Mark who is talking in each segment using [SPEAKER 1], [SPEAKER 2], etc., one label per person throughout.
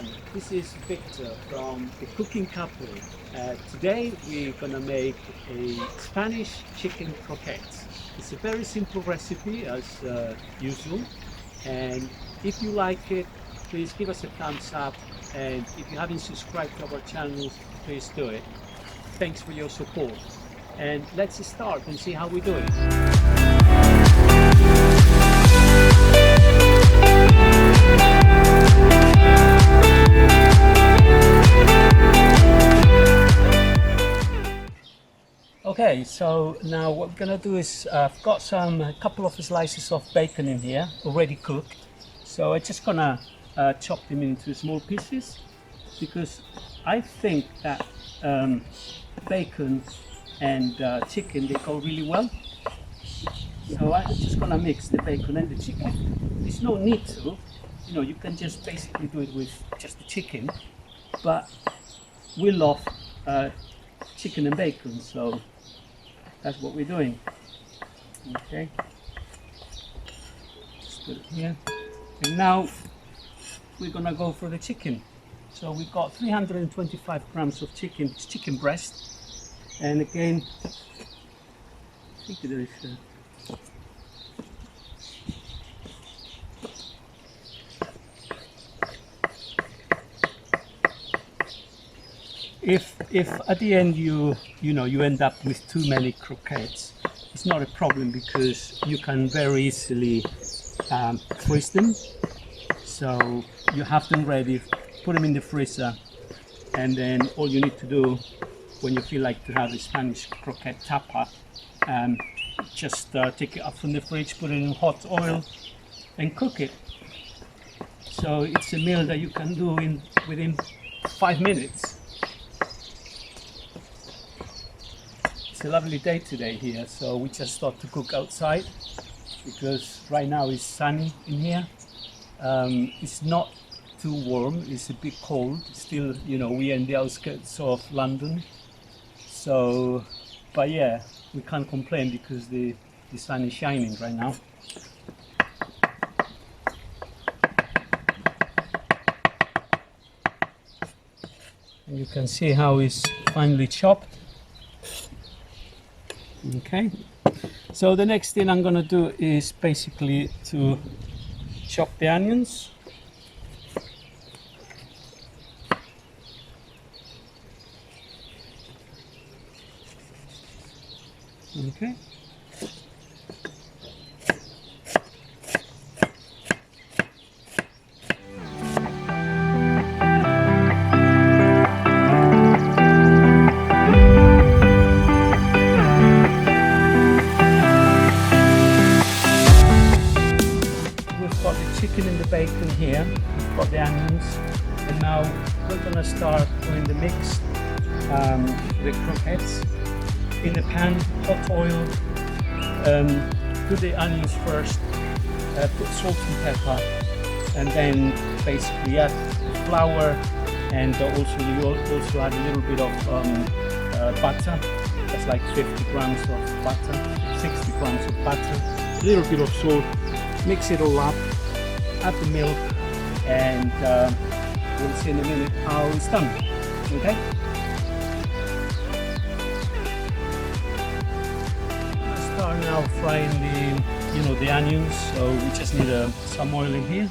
[SPEAKER 1] everyone, this is Victor from the Cooking Couple. Today we're gonna make a Spanish chicken croquettes. It's a very simple recipe as usual, and if you like it, please give us a thumbs up, and if you haven't subscribed to our channel, please do it. Thanks for your support, and let's start and see how we do it. Okay, so now what we're gonna do is I've got a couple of slices of bacon in here already cooked, so I'm just gonna chop them into small pieces because I think that bacon and chicken, they go really well. So I'm just gonna mix the bacon and the chicken. There's no need to, you can just basically do it with just the chicken, but we love chicken and bacon, so that's what we're doing. Okay, just put it here, and now we're gonna go for the chicken. So we've got 325 grams of chicken. It's chicken breast, and again, I think there is if at the end you end up with too many croquettes, it's not a problem because you can very easily freeze them. So you have them ready, put them in the freezer, and then all you need to do when you feel like to have a Spanish croquette tapa, just take it up from the fridge, put it in hot oil and cook it. So it's a meal that you can do within 5 minutes. It's a lovely day today here, so we just thought to cook outside because right now it's sunny in here. It's not too warm, it's a bit cold still, we're in the outskirts of London, so but yeah, we can't complain because the sun is shining right now. And you can see how it's finely chopped. Okay, so the next thing I'm gonna do is basically to chop the onions. Okay. Chicken and the bacon here, we've got the onions, and now we're gonna start doing the mix, the croquettes in the pan, hot oil. Do the onions first, put salt and pepper, and then basically add flour, and you also add a little bit of butter. That's like 50 grams of butter, 60 grams of butter, a little bit of salt. Mix it all up. Add the milk, and we'll see in a minute how it's done. Okay. Let's start now frying the onions. So we just need some oil in here.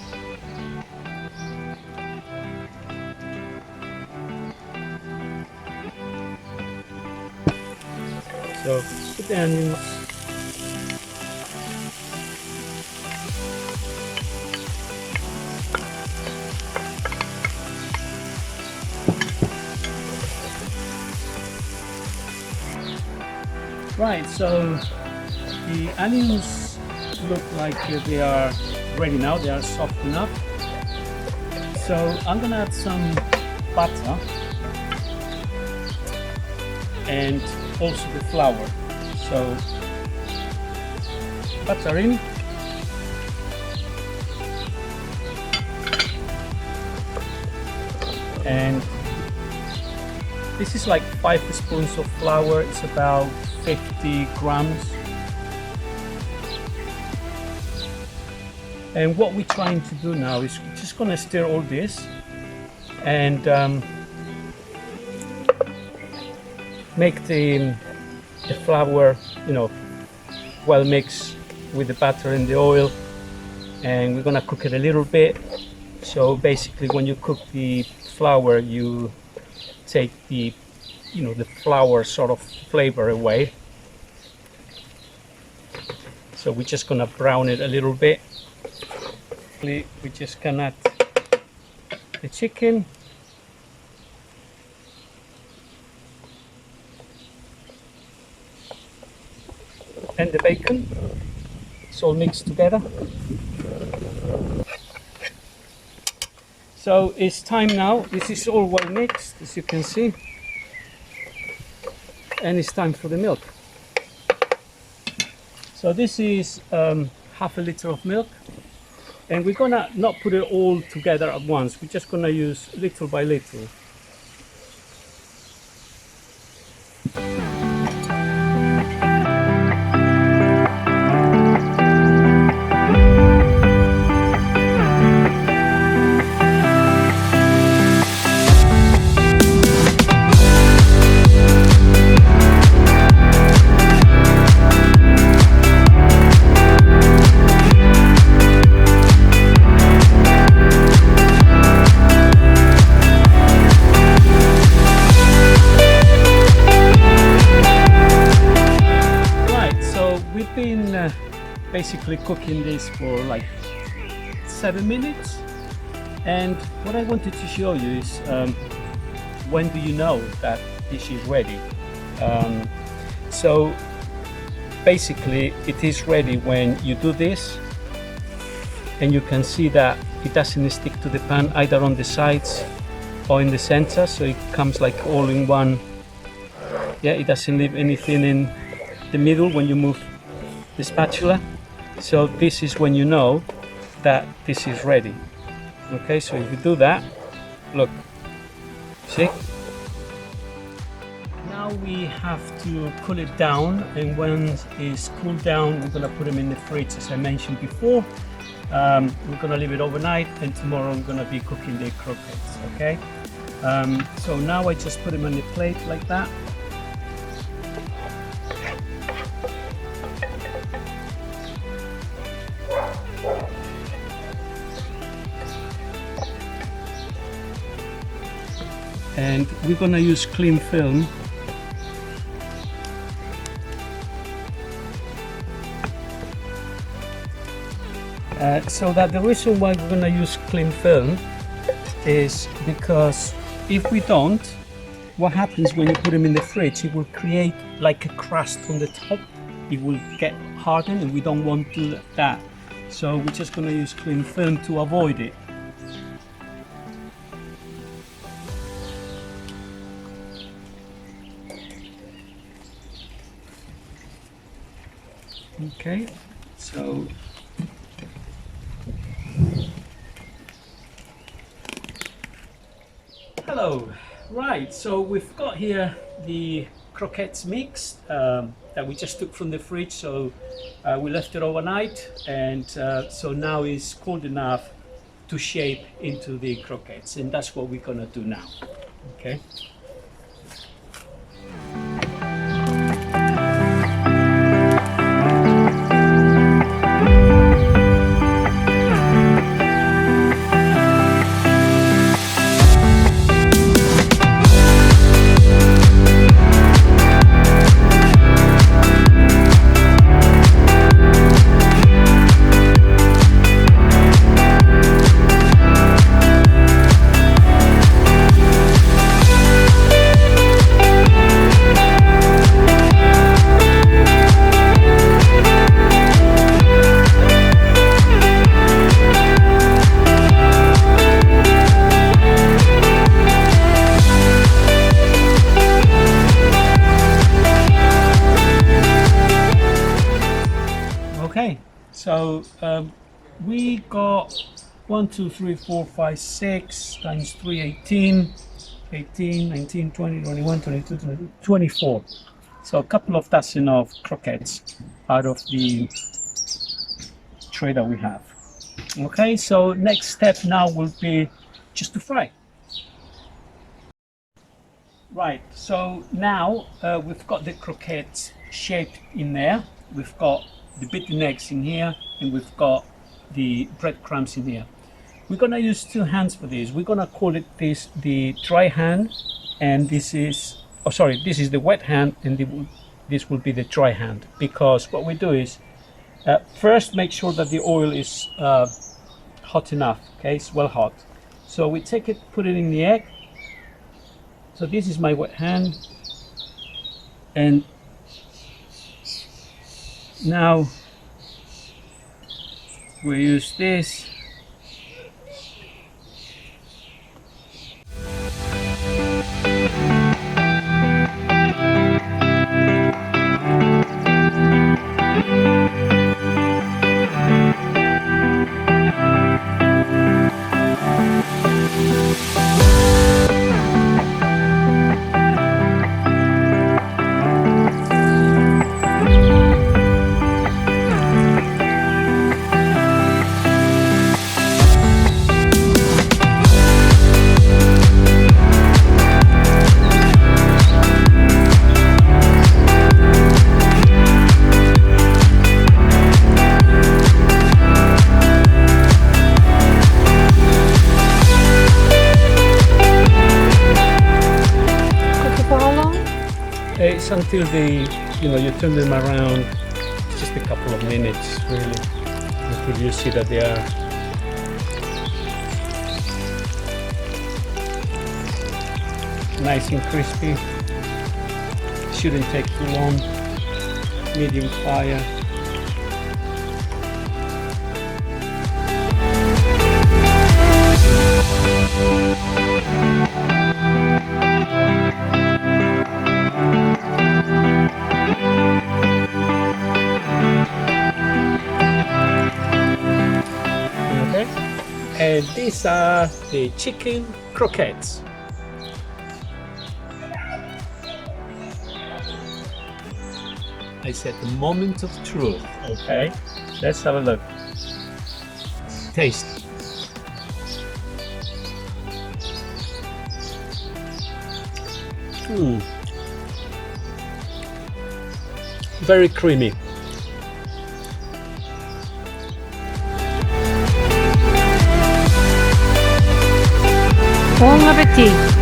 [SPEAKER 1] So put the onions. Right, so the onions look like they are ready now, they are soft enough. So I'm gonna add some butter and also the flour. So butter in, and this is like 5 spoons of flour. It's about 50 grams. And what we're trying to do now is we're just going to stir all this and make the flour, you know, well mixed with the butter and the oil, and we're gonna cook it a little bit. So basically, when you cook the flour, you take the, you know, the flour sort of flavor away. So we're just gonna brown it a little bit. We're just gonna add the chicken. And the bacon. It's all mixed together. So it's time now. This is all well mixed, as you can see. And it's time for the milk. So this is half a liter of milk. And we're gonna not put it all together at once. We're just gonna use little by little. Basically cooking this for like 7 minutes, and what I wanted to show you is when do you know that dish is ready. So basically it is ready when you do this, and you can see that it doesn't stick to the pan either on the sides or in the center, so it comes like all in one. Yeah, it doesn't leave anything in the middle when you move the spatula. So this is when you know that this is ready. Okay, so if you do that, look, see? Now we have to cool it down, and when it's cooled down, we're gonna put them in the fridge, as I mentioned before. We're gonna leave it overnight, and tomorrow I'm gonna be cooking the croquettes, okay? So now I just put them on the plate like that. And we're gonna use cling film. So that the reason why we're gonna use cling film is because if we don't, what happens when you put them in the fridge, it will create like a crust on the top. It will get hardened, and we don't want to do that. So we're just gonna use cling film to avoid it. Okay, so hello, right, so we've got here the croquettes mix that we just took from the fridge. So we left it overnight, and so now it's cold enough to shape into the croquettes, and that's what we're gonna do now. Okay. Okay, so we got 1, 2, 3, 4, 5, 6 times 3, 18, 19, 20, 21, 22, 23, 24. So a couple of dozen of croquettes out of the tray that we have. Okay, so next step now will be just to fry. Right, so now we've got the croquettes shaped in there. We've got the beaten eggs in here, and we've got the breadcrumbs in here. We're gonna use two hands for this. We're gonna call it this the dry hand, and this is, oh sorry, this is the wet hand, and this will be the dry hand. Because what we do is first make sure that the oil is hot enough. Okay, it's well hot. So we take it, put it in the egg. So this is my wet hand, and now we use this. It's until you turn them around. It's just a couple of minutes, really, until you see that they are nice and crispy. Shouldn't take too long. Medium fire. And these are the chicken croquettes. I said the moment of truth. Okay, let's have a look. Taste. Very creamy.
[SPEAKER 2] Bon appétit!